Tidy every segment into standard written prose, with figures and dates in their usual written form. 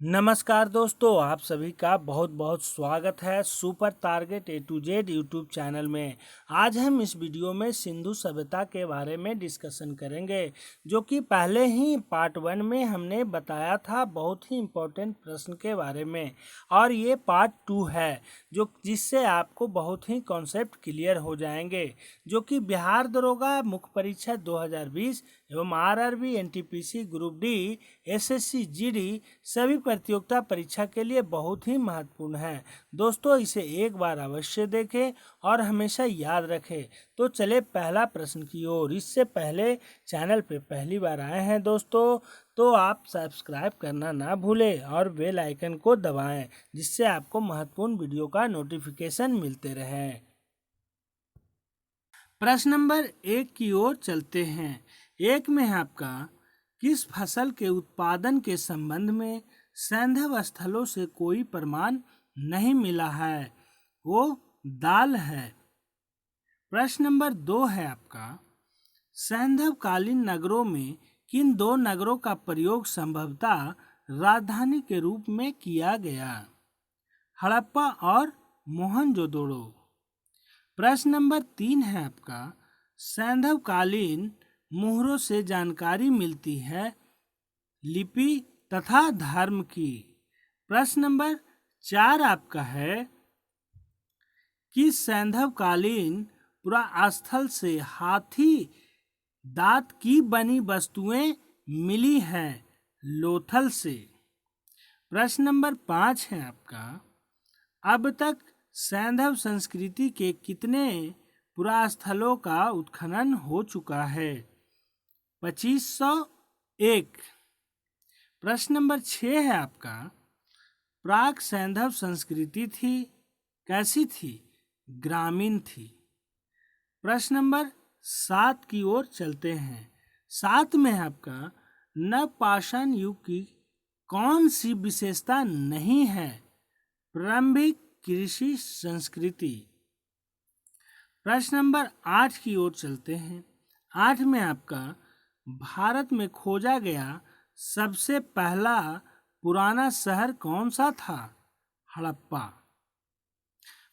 नमस्कार दोस्तों, आप सभी का बहुत बहुत स्वागत है super target A to Z YouTube channel में। आज हम इस वीडियो में सिंधु सभ्यता के बारे में डिस्कशन करेंगे, जो कि पहले ही पार्ट 1 में हमने बताया था बहुत ही इम्पोर्टेंट प्रश्न के बारे में। और ये पार्ट 2 है जिससे आपको बहुत ही कॉन्सेप्ट क्लियर हो जाएंगे, जो कि बिहार दरोगा मुख्य परीक्षा 2020 एवं RRB NTPC group D SSC GD सभी प्रतियोगिता परीक्षा के लिए बहुत ही महत्वपूर्ण है। दोस्तों, इसे एक बार अवश्य देखें और हमेशा याद रखें। तो चले पहला प्रश्न की ओर। इससे पहले चैनल पे पहली बार आए हैं दोस्तों, तो आप सब्सक्राइब करना ना भूलें और बेल आइकन को दबाएं, जिससे आपको महत्वपूर्ण वीडियो का नोटिफिकेशन मिलते रहे। प्रश्न नंबर 1 की ओर चलते हैं। 1 में है आपका, किस फसल के उत्पादन के संबंध में सैंधव स्थलों से कोई प्रमाण नहीं मिला है? वो दाल है। प्रश्न नंबर 2 है आपका, सैंधव कालीन नगरों में किन दो नगरों का प्रयोग संभवतः राजधानी के रूप में किया गया? हड़प्पा और मोहनजोदड़ो। प्रश्न नंबर 3 है आपका, सैंधव कालीन मुहरों से जानकारी मिलती है लिपि तथा धर्म की। प्रश्न नंबर 4 आपका है, कि सैंधव कालीन पुरास्थल से हाथी दांत की बनी वस्तुएं मिली हैं लोथल से। प्रश्न नंबर 5 है आपका, अब तक सैंधव संस्कृति के कितने पुरास्थलों का उत्खनन हो चुका है? 2501। प्रश्न नंबर 6 है आपका, प्राक सैंधव संस्कृति थी, कैसी थी? ग्रामीण थी। प्रश्न नंबर 7 की ओर चलते हैं। 7 में है आपका, नवपाषाण युग की कौन सी विशेषता नहीं है? प्रारंभिक कृषि संस्कृति। प्रश्न नंबर 8 की ओर चलते हैं। 8 में आपका, भारत में खोजा गया सबसे पहला पुराना शहर कौन सा था? हड़प्पा।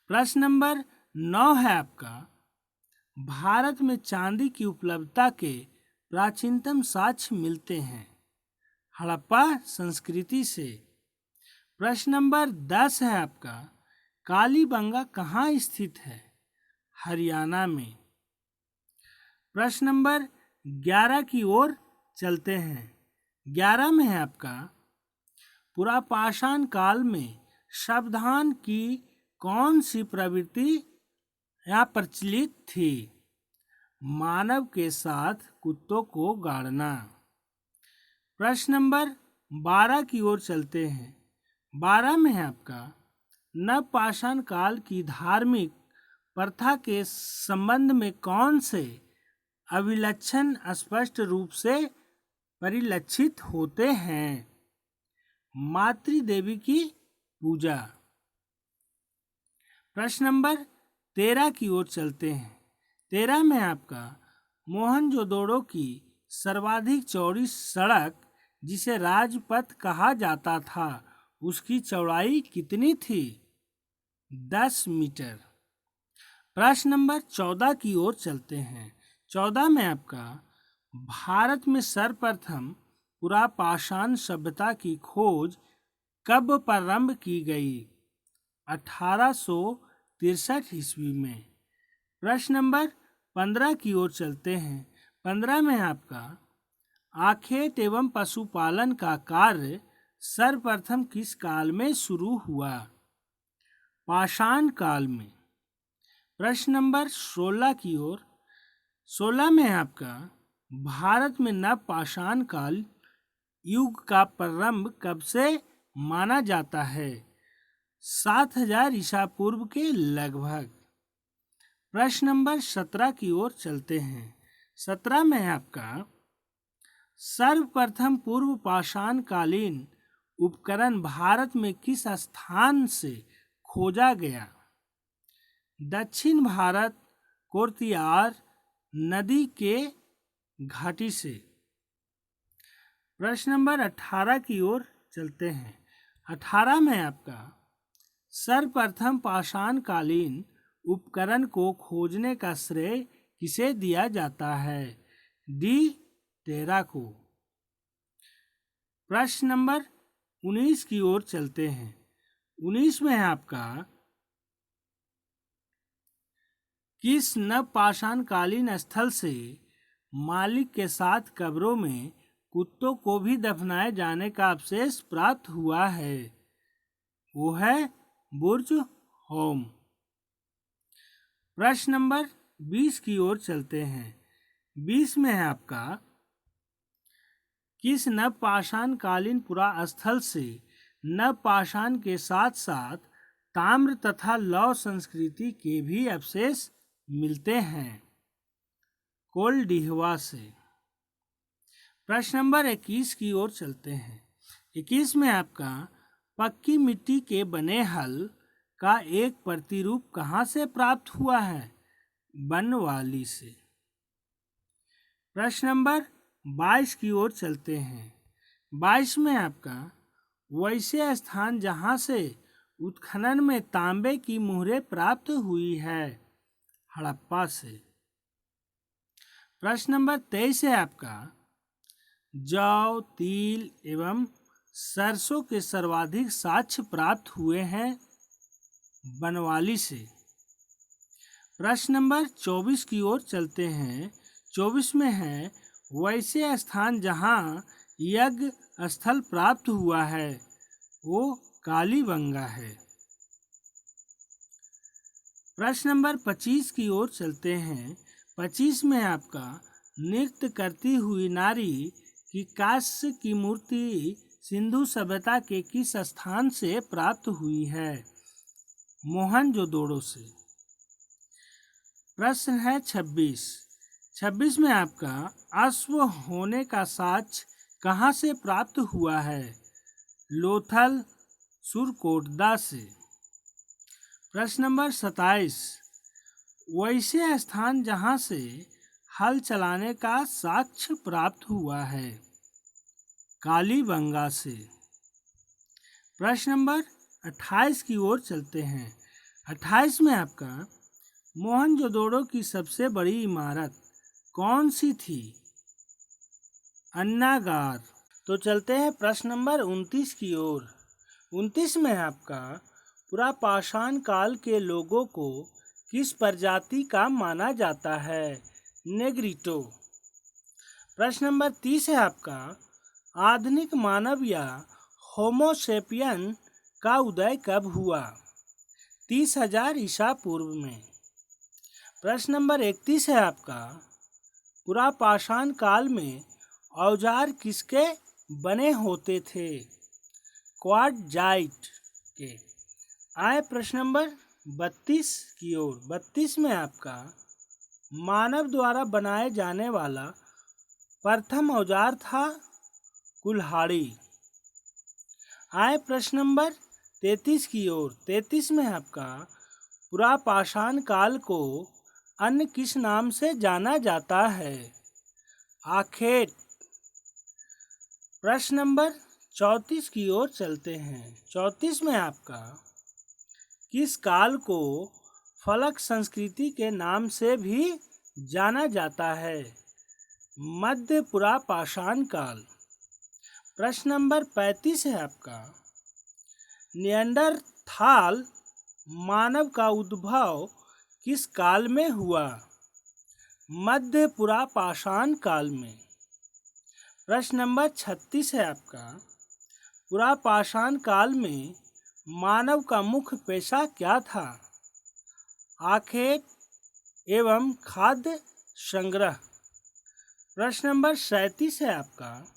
प्रश्न नंबर 9 है आपका, भारत में चांदी की उपलब्धता के प्राचीनतम साक्ष्य मिलते हैं हड़प्पा संस्कृति से। प्रश्न नंबर 10 है आपका, कालीबंगा कहाँ स्थित है? हरियाणा में। प्रश्न नंबर 11 की ओर चलते हैं। 11 में है आपका, पुरापाषाण काल में सावधान की कौन सी प्रवृत्ति यहाँ प्रचलित थी? मानव के साथ कुत्तों को गाड़ना। प्रश्न नंबर 12 की ओर चलते हैं। 12 में है आपका, नवपाषाण काल की धार्मिक प्रथा के संबंध में कौन से अभिलक्षण स्पष्ट रूप से परिलक्षित होते हैं? मातृ देवी की पूजा। प्रश्न नंबर 13 की ओर चलते हैं। 13 में आपका, मोहनजोदड़ो की सर्वाधिक चौड़ी सड़क जिसे राजपथ कहा जाता था, उसकी चौड़ाई कितनी थी? 10 मीटर। प्रश्न नंबर 14 की ओर चलते हैं। 14 में आपका, भारत में सर्वप्रथम पुरापाषाण सभ्यता की खोज कब प्रारंभ की गई? 1863 ईस्वी में। प्रश्न नंबर 15 की ओर चलते हैं। 15 में आपका, आखेट एवं पशुपालन का कार्य सर्वप्रथम किस काल में शुरू हुआ? पाषाण काल में। प्रश्न नंबर 16 की ओर। 16 में आपका, भारत में नवपाषाण काल युग का प्रारंभ कब से माना जाता है? 7000 ईसा पूर्व के लगभग। प्रश्न नंबर 17 की ओर चलते हैं। 17 में आपका, सर्वप्रथम पूर्व पाषाण कालीन उपकरण भारत में किस स्थान से खोजा गया? दक्षिण भारत कोर्तियार नदी के घाटी से। प्रश्न नंबर 18 की ओर चलते हैं। 18 में आपका सर्वप्रथम पाषाणकालीन उपकरण को खोजने का श्रेय किसे दिया जाता है? डी टेरा को। प्रश्न नंबर 19 की ओर चलते हैं। 19 में है आपका किस नवपाषाणकालीन स्थल से मालिक के साथ कब्रों में कुत्तों को भी दफनाए जाने का अवशेष प्राप्त हुआ है? वो है बुर्ज होम। प्रश्न नंबर 20 की ओर चलते हैं। 20 में है आपका किस नवपाषाणकालीन पुरा स्थल से नवपाषाण के साथ साथ ताम्र तथा लौह संस्कृति के भी अवशेष मिलते हैं? कोलडीहवा से। प्रश्न नंबर 21 की ओर चलते हैं। 21 में आपका पक्की मिट्टी के बने हल का एक प्रतिरूप कहाँ से प्राप्त हुआ है? बनवाली से। प्रश्न नंबर 22 की ओर चलते हैं। 22 में आपका वैसे स्थान जहाँ से उत्खनन में तांबे की मुहरें प्राप्त हुई है? हड़प्पा से। प्रश्न नंबर 23 है आपका जौ, तिल एवं सरसों के सर्वाधिक साक्ष्य प्राप्त हुए हैं? बनवाली से। प्रश्न नंबर 24 की ओर चलते हैं। 24 में है वैसे स्थान जहाँ यज्ञ स्थल प्राप्त हुआ है? वो कालीबंगा है। प्रश्न नंबर 25 की ओर चलते हैं। 25 में आपका नृत्य करती हुई नारी की कांस्य की मूर्ति सिंधु सभ्यता के किस स्थान से प्राप्त हुई है? मोहनजोदड़ो से। प्रश्न है 26। 26 में आपका अश्व होने का साक्ष्य कहाँ से प्राप्त हुआ है? लोथल सुरकोटदा से। प्रश्न नंबर 27। वैसे स्थान जहाँ से हल चलाने का साक्ष्य प्राप्त हुआ है? कालीबंगा से। प्रश्न नंबर 28 की ओर चलते हैं। 28 में आपका मोहनजोदड़ो की सबसे बड़ी इमारत कौन सी थी? अन्नागार। तो चलते हैं प्रश्न नंबर 29 की ओर। 29 में आपका पुरापाषाण काल के लोगों को किस प्रजाति का माना जाता है? नेग्रिटो। प्रश्न नंबर 30 है आपका आधुनिक मानव या होमोसेपियन का उदय कब हुआ? 30,000 ईसा पूर्व में। प्रश्न नंबर 31 है आपका पुरापाषाण काल में औजार किसके बने होते थे? क्वार्टजाइट के। आए प्रश्न नंबर 32 की ओर। 32 में आपका मानव द्वारा बनाए जाने वाला प्रथम औजार था कुल्हाड़ी। आए प्रश्न नंबर 33 की ओर। 33 में आपका पुरापाषाण काल को अन्य किस नाम से जाना जाता है? आखेट। प्रश्न नंबर 34 की ओर चलते हैं। 34 में आपका किस काल को फलक संस्कृति के नाम से भी जाना जाता है? मध्य पुरापाषाण काल। प्रश्न नंबर 35 है आपका निएंडरथाल मानव का उद्भव किस काल में हुआ? मध्य पुरापाषाण काल में। प्रश्न नंबर 36 है आपका पुरापाषाण काल में मानव का मुख्य पेशा क्या था? आखेट एवं खाद्य संग्रह। प्रश्न नंबर 37 है आपका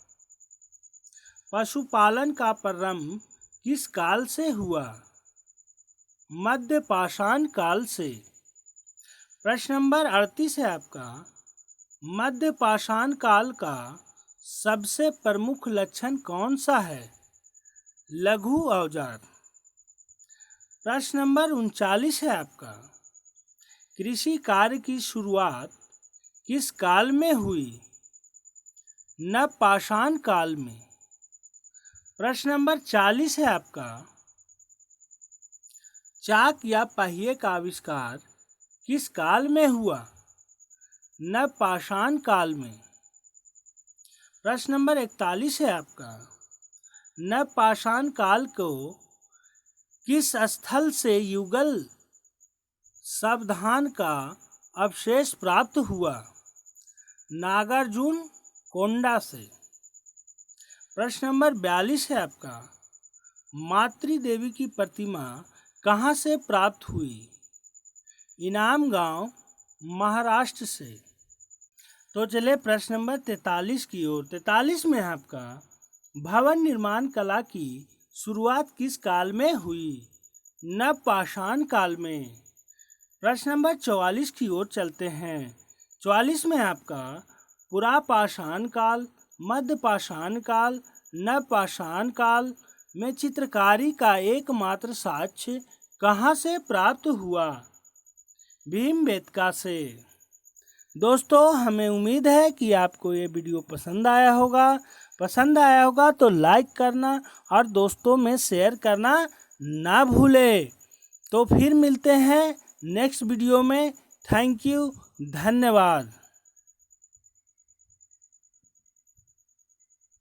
पशुपालन का प्रारंभ किस काल से हुआ? मध्य पाषाण काल से। प्रश्न नंबर 38 है आपका मध्य पाषाण काल का सबसे प्रमुख लक्षण कौन सा है? लघु औजार। प्रश्न नंबर 39 है आपका कृषि कार्य की शुरुआत किस काल में हुई? नवपाषाण काल में। प्रश्न नंबर 40 है आपका, चाक या पहिए का आविष्कार किस काल में हुआ? नवपाषाण काल में। प्रश्न नंबर 41 है आपका, नवपाषाण काल को किस स्थल से युगल सावधान का अवशेष प्राप्त हुआ? नागार्जुन कोंडा से। प्रश्न नंबर 42 है आपका, मातृ देवी की प्रतिमा कहाँ से प्राप्त हुई? इनाम गांव, महाराष्ट्र से। तो चले प्रश्न नंबर 43 की ओर। 43 में आपका, भवन निर्माण कला की शुरुआत किस काल में हुई? नवपाषाण काल में। प्रश्न नंबर 44 की ओर चलते हैं। 44 में आपका, पुरापाषाण काल, मध्यपाषाण काल, नवपाषाण काल में चित्रकारी का एकमात्र साक्ष्य कहाँ से प्राप्त हुआ? भीमबेटका से। दोस्तों, हमें उम्मीद है कि आपको ये वीडियो पसंद आया होगा तो लाइक करना और दोस्तों में शेयर करना ना भूलें। तो फिर मिलते हैं नेक्स्ट वीडियो में। थैंक यू, धन्यवाद।